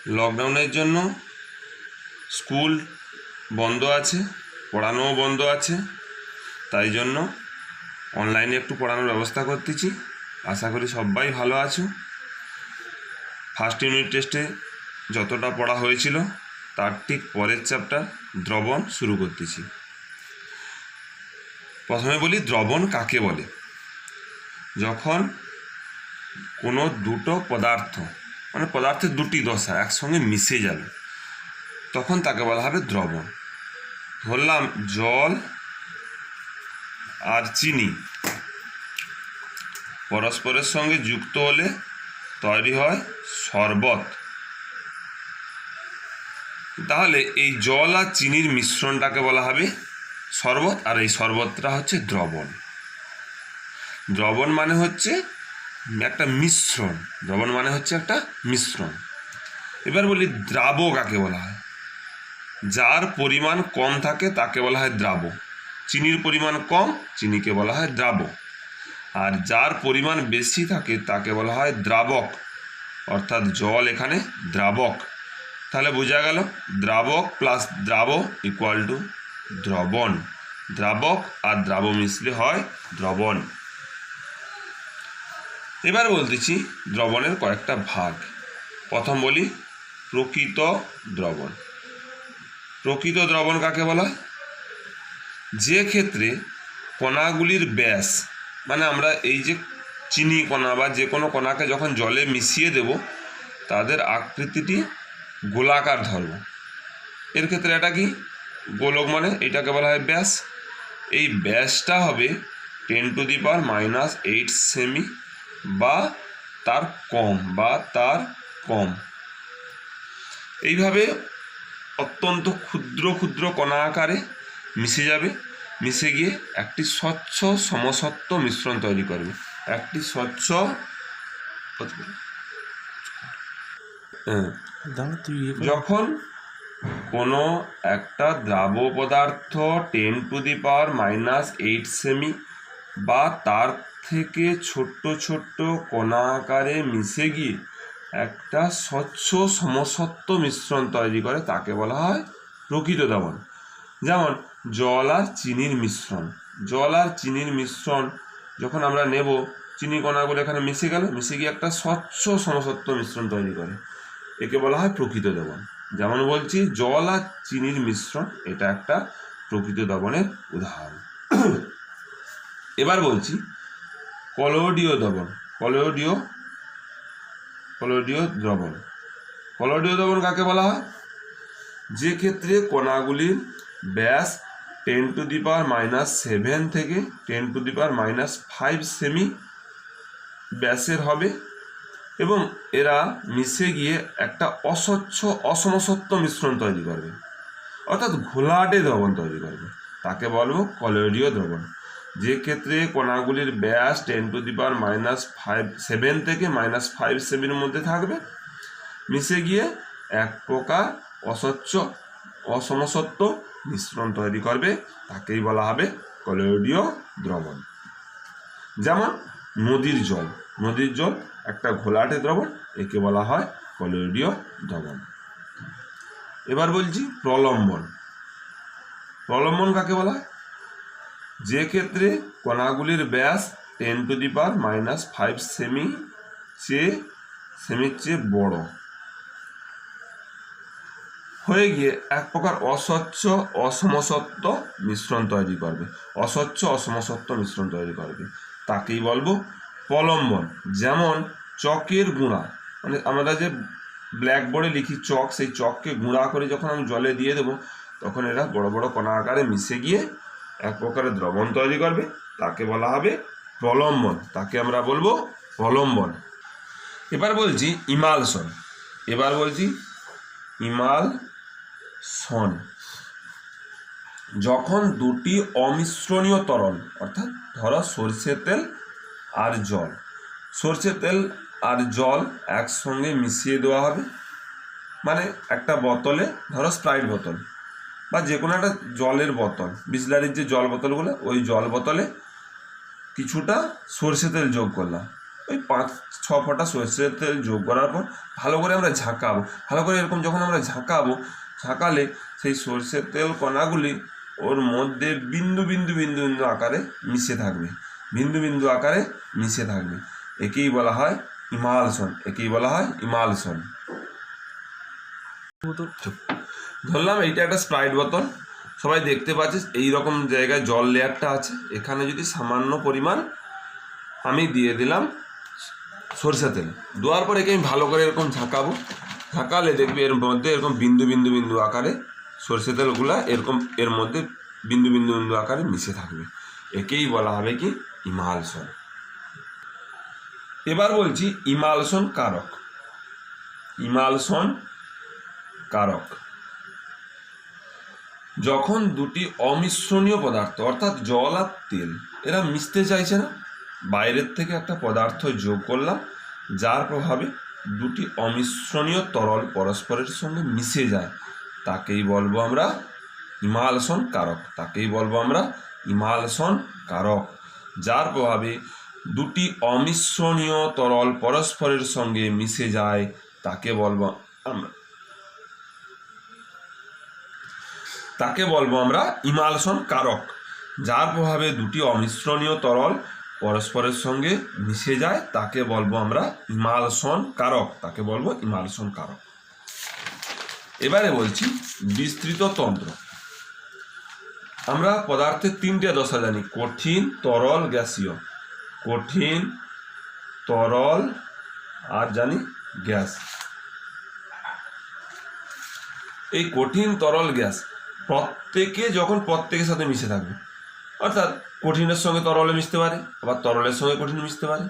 লকডাউনের জন্য স্কুল বন্ধ আছে, পড়ানোও বন্ধ আছে, তাই জন্য অনলাইনে একটু পড়ানোর ব্যবস্থা করতেছি। আশা করি সবাই ভালো আছো। ফার্স্ট ইউনিট টেস্টে যতটা পড়া হয়েছিল তার ঠিক পরের চ্যাপ্টার দ্রবণ শুরু করতেছি। প্রথমে বলি দ্রবণ কাকে বলে। যখন কোনো দুটো পদার্থ মানে পদার্থের দুটি দশা একসঙ্গে মিশে যাবে তখন তাকে বলা হবে দ্রবণ। ধরলাম জল আর চিনি পরস্পরের সঙ্গে যুক্ত হলে তৈরি হয় শরবত। তাহলে এই জল আর চিনির মিশ্রণটাকে বলা হবে শরবত, আর এই শরবতটা হচ্ছে দ্রবণ। দ্রবণ মানে হচ্ছে একটা মিশ্রণ, দ্রবণ মানে হচ্ছে একটা মিশ্রণ। এবার বলি দ্রাব কাকে বলা হয়। যার পরিমাণ কম থাকে তাকে বলা হয় দ্রাব। চিনির পরিমাণ কম, চিনিকে বলা হয় দ্রাব। আর যার পরিমাণ বেশি থাকে তাকে বলা হয় দ্রাবক, অর্থাৎ জল এখানে দ্রাবক। তাহলে বোঝা গেল দ্রাবক প্লাস দ্রাব ইকুয়াল টু দ্রবণ। দ্রাবক আর দ্রাব মিশলে হয় দ্রবণ। এবার বলতেছি দ্রবণের কয়েকটা ভাগ। প্রথম বলি প্রকৃত দ্রবণ। প্রকৃত দ্রবণ কাকে বলা হয়? যে ক্ষেত্রে কণাগুলির ব্যাস, মানে আমরা এই যে চিনি কণা বা যে কোনো কণাকে যখন জলে মিশিয়ে দেব তাদের আকৃতিটি গোলাকার ধরব। এর ক্ষেত্রে এটা কি গোলক, মানে এটাকে বলা হয় ব্যাস। এই ব্যাসটা হবে 10⁻⁻8 সেমি বা তার কম। এইভাবে অত্যন্ত ক্ষুদ্র ক্ষুদ্র কণা আকারে মিশে যাবে, মিশে গিয়ে একটি স্বচ্ছ সমসত্ব মিশ্রণ তৈরি করবে। একটি স্বচ্ছ যখন কোনো একটা দ্রাব পদার্থ 10⁻⁻8 সেমি বা তার থেকে ছোট্ট ছোট্ট কণা আকারে মিশে গিয়ে একটা স্বচ্ছ সমসত্ব মিশ্রণ তৈরি করে তাকে বলা হয় প্রকৃত দ্রবণ। যেমন জল আর চিনির মিশ্রণ। জল আর চিনির মিশ্রণ যখন আমরা নেব, চিনি কণাগুলো এখানে মিশে গেল, মিশে গিয়ে একটা স্বচ্ছ সমসত্ব মিশ্রণ তৈরি করে, একে বলা হয় প্রকৃত দ্রবণ। যেমন বলছি জল আর চিনির মিশ্রণ, এটা একটা প্রকৃত দ্রবণের উদাহরণ। এবার বলছি কলোয়ীয় দ্রবণ। কলোয়ীয় দ্রবণ। কলোয়ীয় দ্রবণ কাকে বলা হয়? যে ক্ষেত্রে কণাগুলির ব্যাস 10⁻⁻7 থেকে 10⁻⁵ সেমি ব্যাসের হবে এবং এরা মিশে গিয়ে একটা অস্বচ্ছ অসমসত্ব মিশ্রণ তৈরি করবে, অর্থাৎ ঘোলাটে দ্রবণ তৈরি করবে, তাকে বলবো কলোয়ীয় দ্রবণ। যে ক্ষেত্রে কণাগুলির ব্যাস 10⁻⁻7 থেকে -5 সেমির মধ্যে থাকবে, মিশে গিয়ে এক প্রকার অস্বচ্ছ অসমসত্ব মিশ্রণ তৈরি করবে, তাকেই বলা হবে কলোয়ীয় দ্রবণ। যেমন নদীর জল। নদীর জল একটা ঘোলাটে দ্রবণ, একে বলা হয় কলোয়ীয় দ্রবণ। এবার বলছি প্রলম্বন। প্রলম্বন কাকে বলা হয়? যে ক্ষেত্রে কণাগুলির ব্যাস 10⁻⁻5 সেমির চেয়ে বড় হয়ে গিয়ে এক প্রকার অস্বচ্ছ অসমসত্ব মিশ্রণ তৈরি করবে, অস্বচ্ছ অসমসত্ব মিশ্রণ তৈরি করবে, তাকেই বলবো প্রলম্বন। যেমন চকের গুঁড়া, মানে আমরা যে ব্ল্যাকবোর্ডে লিখি চক, সেই চককে গুঁড়া করে যখন আমি জলে দিয়ে দেবো তখন এরা বড় বড় কণা আকারে মিশে গিয়ে এক প্রকারের দ্রবণ তৈরি করবে, তাকে বলা হবে প্রলম্বন, তাকে আমরা বলবো প্রলম্বন। এবার বলছি ইমালশন। ইমালশন যখন দুটি অমিশ্রণীয় তরল, অর্থাৎ ধরো সরষের তেল আর জল, সরষের তেল আর জল একসঙ্গে মিশিয়ে দেওয়া হবে, মানে একটা বোতলে, ধরো স্প্রাইট বোতল বা যে কোনো একটা জলের বোতল, বিসলারির যে জল বোতলগুলো, ওই জল বোতলে কিছুটা সরষে তেল যোগ করলাম, ওই 5-6 ফোঁটা সরষের তেল যোগ করার পর ভালো করে আমরা ঝাঁকাবো। ভালো করে এরকম যখন আমরা ঝাঁকালে সেই সরষের তেল কণাগুলি ওর মধ্যে বিন্দু বিন্দু বিন্দু বিন্দু আকারে মিশে থাকবে, বিন্দু বিন্দু আকারে মিশে থাকবে। একেই বলা হয় ইমালশন, একেই বলা হয় ইমালশন। ধরলাম এইটা একটা স্প্রাইট বোতল, সবাই দেখতে পাচ্ছিস এইরকম জায়গায় জল লেয়ারটা আছে। এখানে যদি সামান্য পরিমাণ আমি দিয়ে দিলাম সরষে তেল, দেওয়ার পর একে আমি ভালো করে এরকম ঝাঁকালে দেখবি এর মধ্যে এরকম বিন্দু বিন্দু বিন্দু আকারে সরষে তেলগুলা এরকম এর মধ্যে বিন্দু বিন্দু বিন্দু আকারে মিশে থাকবে। একেই বলা হবে কি ইমালশন। এবার বলছি ইমালশন কারক। ইমালশন কারক যখন দুটি অমিশ্রণীয় পদার্থ অর্থাৎ জল আর তেল এরা মিশতে চাইছে না, বাইরের থেকে একটা পদার্থ যোগ করলাম, যার প্রভাবে দুটি অমিশ্রণীয় তরল পরস্পরের সঙ্গে মিশে যায়, তাকেই বলবো আমরা ইমালশন কারক। তাকেই বলবো আমরা ইমালশন কারক। যার প্রভাবে দুটি অমিশ্রণীয় তরল পরস্পরের সঙ্গে মিশে যায় তাকে বলবো আমরা ইমালশন কারক। যার প্রভাবে দুটি অমিশ্রণীয় তরল পরস্পরের সঙ্গে মিশে যায় তাকে বলবো আমরা ইমালশন কারক, তাকে বলবো ইমালশন কারক। এবারে বলছি বিস্তৃত তন্ত্র। আমরা পদার্থের 3টে দশা জানি, কঠিন, তরল, গ্যাসীয়। কঠিন, তরল আর জানি গ্যাস। এই কঠিন, তরল, গ্যাস প্রত্যেকে যখন প্রত্যেকের সাথে মিশে থাকবে, অর্থাৎ কঠিনের সঙ্গে তরলে মিশতে পারে, আবার তরলের সঙ্গে কঠিন মিশতে পারে,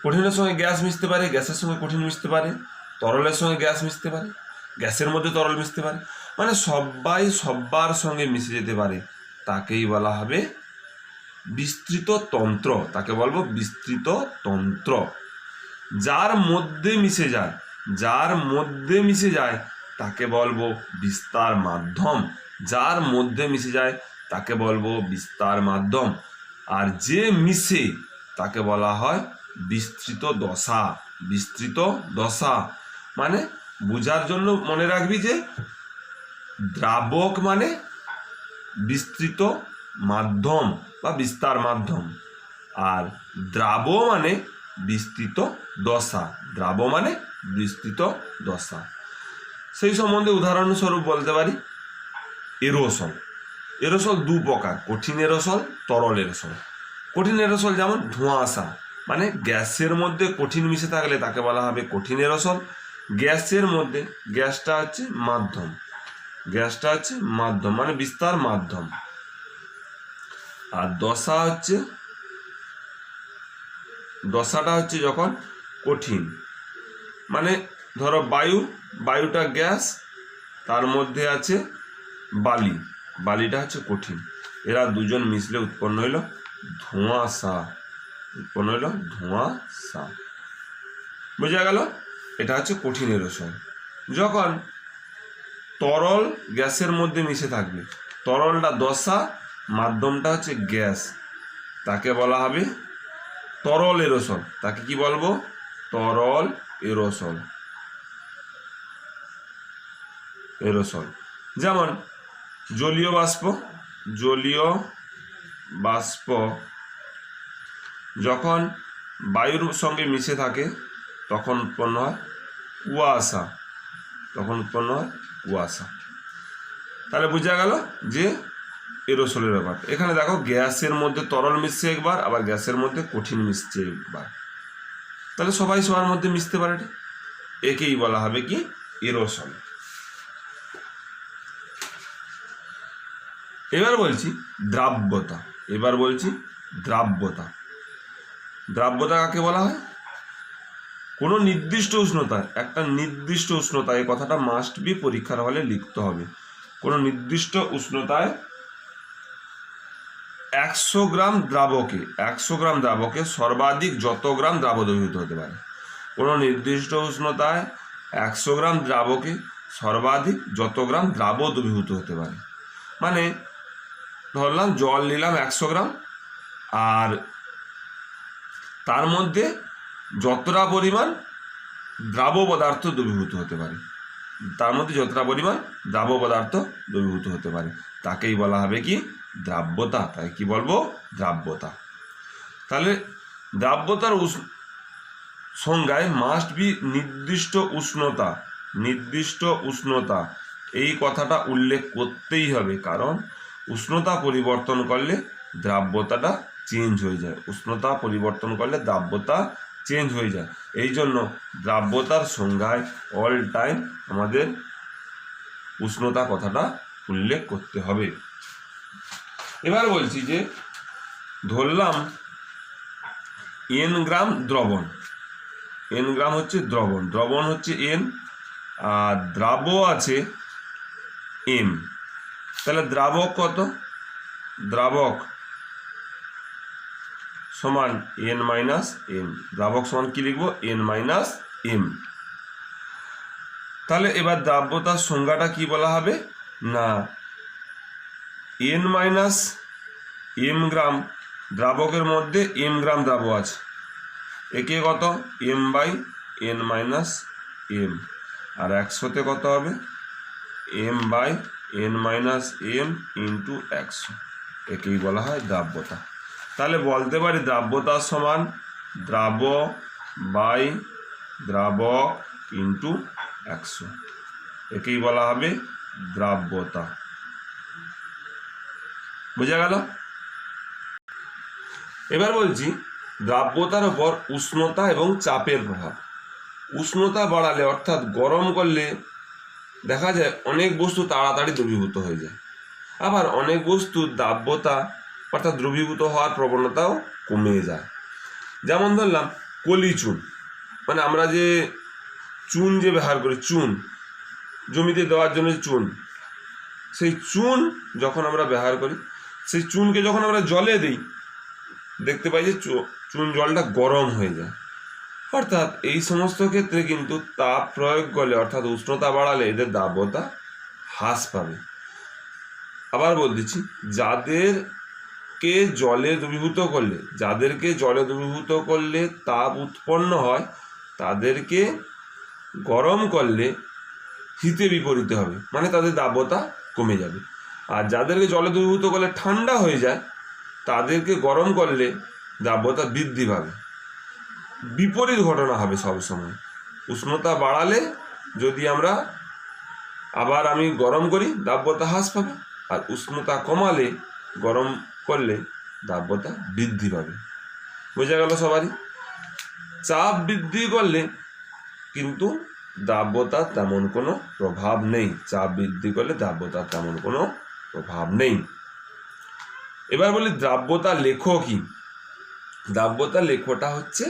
কঠিনের সঙ্গে গ্যাস মিশতে পারে, গ্যাসের সঙ্গে কঠিন মিশতে পারে, তরলের সঙ্গে গ্যাস মিশতে পারে, গ্যাসের মধ্যে তরল মিশতে পারে, মানে সবাই সবার সঙ্গে মিশে যেতে পারে, তাকেই বলা হবে বিস্তৃত তন্ত্র। তাকে বলবো বিস্তৃত তন্ত্র। যার মধ্যে মিশে যায় তাকে বলবো বিস্তার মাধ্যম। যার মধ্যে মিশে যায় তাকে বলবো বিস্তার মাধ্যম। আর যে মিশে তাকে বলা হয় বিস্তৃত দশা। বিস্তৃত দশা মানে বোঝার জন্য মনে রাখবি যে দ্রাবক মানে বিস্তৃত মাধ্যম বা বিস্তার মাধ্যম, আর দ্রাব মানে বিস্তৃত দশা। দ্রাব মানে বিস্তৃত দশা। সেই সম্বন্ধে উদাহরণস্বরূপ বলতে পারি এরোসল। এরোসল 2 প্রকার, কঠিন এরোসল, তরল এরোসল। কঠিন এরোসল যেমন ধোঁয়াশা, মানে গ্যাসের মধ্যে কঠিন মিশে থাকলে তাকে বলা হবে কঠিন এরোসল। গ্যাসের মধ্যে গ্যাসটা হচ্ছে মাধ্যম, গ্যাসটা হচ্ছে মাধ্যম মানে বিস্তার মাধ্যম। আর দশাটা হচ্ছে যখন কঠিন, মানে ধরো বায়ুটা গ্যাস, তার মধ্যে আছে বালিটা হচ্ছে কঠিন, এরা দুজন মিশলে উৎপন্ন হইল ধোঁয়াশা। বোঝা গেল? এটা হচ্ছে কঠিন এরোসল। যখন তরল গ্যাসের মধ্যে মিশে থাকবে, তরলটা দশা, মাধ্যমটা হচ্ছে গ্যাস, তাকে বলা হবে তরল এরোসল। তাকে কি বলবো? তরল এরোসল। যেমন জলীয় বাষ্প যখন বায়ুর সঙ্গে মিশে থাকে তখন উৎপন্ন হয় কুয়াশা। তাহলে বোঝা গেল যে এরোসলের ব্যাপার। এখানে দেখো গ্যাসের মধ্যে তরল মিশছে একবার, আবার গ্যাসের মধ্যে কঠিন মিশছে একবার, তাহলে সবাই সবার মধ্যে মিশতে পারে, একেই বলা হবে কি এরোসল। এবার বলছি দ্রাব্যতা। দ্রাব্যতা কাকে বলা হয়? কোনো নির্দিষ্ট উষ্ণতায়, একটা নির্দিষ্ট উষ্ণতায়, এই কথাটা মাস্ট বি পরীক্ষার হলে লিখতে হবে। কোনো নির্দিষ্ট উষ্ণতায় 100 গ্রাম দ্রাবকে সর্বাধিক যত গ্রাম দ্রাব দ্রবীভূত হতে পারে। কোনো নির্দিষ্ট উষ্ণতায় 100 গ্রাম দ্রাবকে সর্বাধিক যত গ্রাম দ্রাব দ্রবীভূত হতে পারে। মানে ধরলাম জল নিলাম 100 গ্রাম, আর তার মধ্যে যতটা পরিমাণ দ্রাব্য পদার্থ দ্রবীভূত হতে পারে, তার মধ্যে যতটা পরিমাণ দ্রাব্য পদার্থ দ্রবীভূত হতে পারে তাকেই বলা হবে কি দ্রাব্যতা। তাই কি বলবো দ্রাব্যতা। তাহলে দ্রাব্যতার সংজ্ঞায় মাস্ট বি নির্দিষ্ট উষ্ণতা, নির্দিষ্ট উষ্ণতা এই কথাটা উল্লেখ করতেই হবে, কারণ উষ্ণতা পরিবর্তন করলে দ্রাব্যতাটা চেঞ্জ হয়ে যায়, উষ্ণতা পরিবর্তন করলে দ্রাব্যতা চেঞ্জ হয়ে যায়। এই জন্য দ্রাব্যতার সংজ্ঞায় অল টাইম আমাদের উষ্ণতা কথাটা উল্লেখ করতে হবে। এবার বলছি যে ধরলাম এন গ্রাম দ্রবণ, এন গ্রাম হচ্ছে দ্রবণ, দ্রবণ হচ্ছে এন আর দ্রাব্য আছে এম। তাহলে দ্রাবক কত? দ্রাবক সমান এন মাইনাস এম, দ্রাবক সমান কি লিখবো এন মাইনাস এম। তাহলে এবার দ্রাব্যতার সংজ্ঞাটা কি বলা হবে না এন মাইনাস এম গ্রাম দ্রাবকের মধ্যে এম গ্রাম দ্রাব্য আছে, একে কত M by N minus M, আর 100তে কত হবে M by N minus M into 100, একেই বলা হয় দ্রাব্যতা। তাহলে বলতে পারি দ্রাব্যতা সমান দ্রাব্য বাই দ্রাবক ইন্টু 100, একেই বলা হবে দ্রাব্যতা। বোঝা গেল? এবার বলছি দ্রাব্যতার উপর উষ্ণতা এবং চাপের প্রভাব। উষ্ণতা বাড়ালে অর্থাৎ গরম করলে দেখা যায় অনেক বস্তু তাড়াতাড়ি দ্রবীভূত হয়ে যায়, আবার অনেক বস্তু দ্রাব্যতা অর্থাৎ দ্রবীভূত হওয়ার প্রবণতাও কমে যায়। যেমন ধরলাম কলি চুন, মানে আমরা যে চুন যে ব্যবহার করি, চুন জমিতে দেওয়ার জন্য চুন, সেই চুন যখন আমরা ব্যবহার করি সেই চুনকে যখন আমরা জলে দিই দেখতে পাই যে চুন জলটা গরম হয়ে যায়। অর্থাৎ এই সমস্ত ক্ষেত্রে কিন্তু তাপ প্রয়োগ করলে অর্থাৎ উষ্ণতা বাড়ালে এদের দ্রাব্যতা হ্রাস পাবে। আবার বলতেছি যাদেরকে জলে দ্রবীভূত করলে, যাদেরকে জলে দ্রবীভূত করলে তাপ উৎপন্ন হয় তাদেরকে গরম করলে হিতে বিপরীতে হবে, মানে তাদের দ্রাব্যতা কমে যাবে। আর যাদেরকে জলে দ্রবীভূত করলে ঠান্ডা হয়ে যায় তাদেরকে গরম করলে দ্রাব্যতা বৃদ্ধি পাবে। বিপরীত ঘটনা হবে সবসময়। উষ্ণতা বাড়ালে যদি আমরা আবার আমি গরম করি দ্রাব্যতা হ্রাস পাবে, আর উষ্ণতা কমালে গরম করলে দ্রাব্যতা বৃদ্ধি পাবে। বোঝা গেল সবারই? চাপ বৃদ্ধি করলে কিন্তু দ্রাব্যতার তেমন কোনো প্রভাব নেই, চাপ বৃদ্ধি করলে দ্রাব্যতার তেমন কোনো প্রভাব নেই। এবার বলি দ্রাব্যতা লেখ কি? দ্রাব্যতা লেখটা হচ্ছে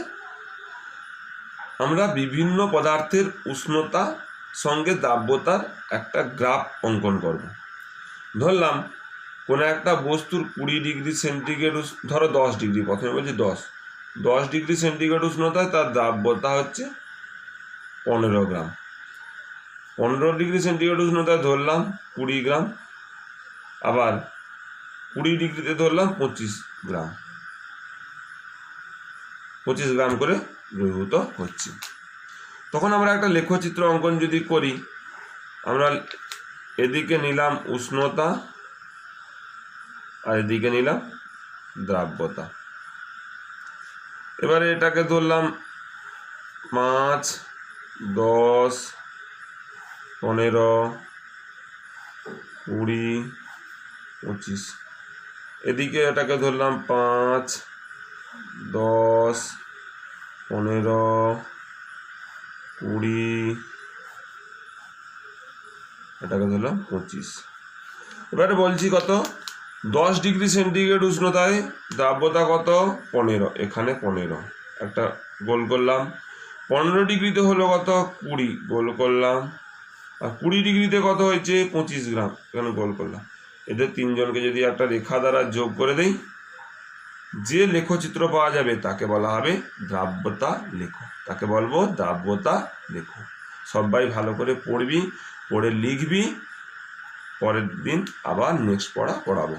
আমরা বিভিন্ন পদার্থের উষ্ণতা সঙ্গে দ্রাব্যতার একটা গ্রাফ অঙ্কন করব। ধরলাম কোনো একটা বস্তুর 20 ডিগ্রি সেন্টিগ্রেড, ধরো 10 ডিগ্রি, প্রথমে বলছি 10 ডিগ্রি সেন্টিগ্রেড উষ্ণতায় তার দ্রাব্যতা হচ্ছে 15 গ্রাম। 15 ডিগ্রি সেন্টিগ্রেড উষ্ণতায় ধরলাম 20 গ্রাম, আবার 20 ডিগ্রিতে ধরলাম 25 গ্রাম, 25 গ্রাম করে দ্রবীভূত হচ্ছে। তখন আমরা একটা লেখচিত্র অঙ্কন যদি করি, আমরা এদিকে নিলাম উষ্ণতা আর এদিকে নিলাম দ্রাব্যতা। এবারে এটাকে ধরলাম 5, 10, 15, 20, 25, এদিকে এটাকে ধরলাম 5, 10, 15, 20, এটাকে ধরলাম 25। এবারে বলছি কত 10 ডিগ্রি সেন্টিগ্রেড উষ্ণতায় দ্রাব্যতা কত 15, এখানে 15 একটা গোল করলাম। 15 ডিগ্রিতে হলো কত 20, গোল করলাম। আর 20 ডিগ্রিতে কত হয়েছে 25 গ্রাম, এখানে গোল করলাম। এদের তিনজনকে যদি একটা রেখা দ্বারা যোগ করে দেই, যে লেখচিত্র পাওয়া যাবে তাকে বলা হবে দ্রাব্যতা লেখ, তাকে বলবো দ্রাব্যতা লেখ। সবাই ভালো করে পড়বি, পড়ে লিখবি, পরের দিন আবার নেক্সট পড়াবো।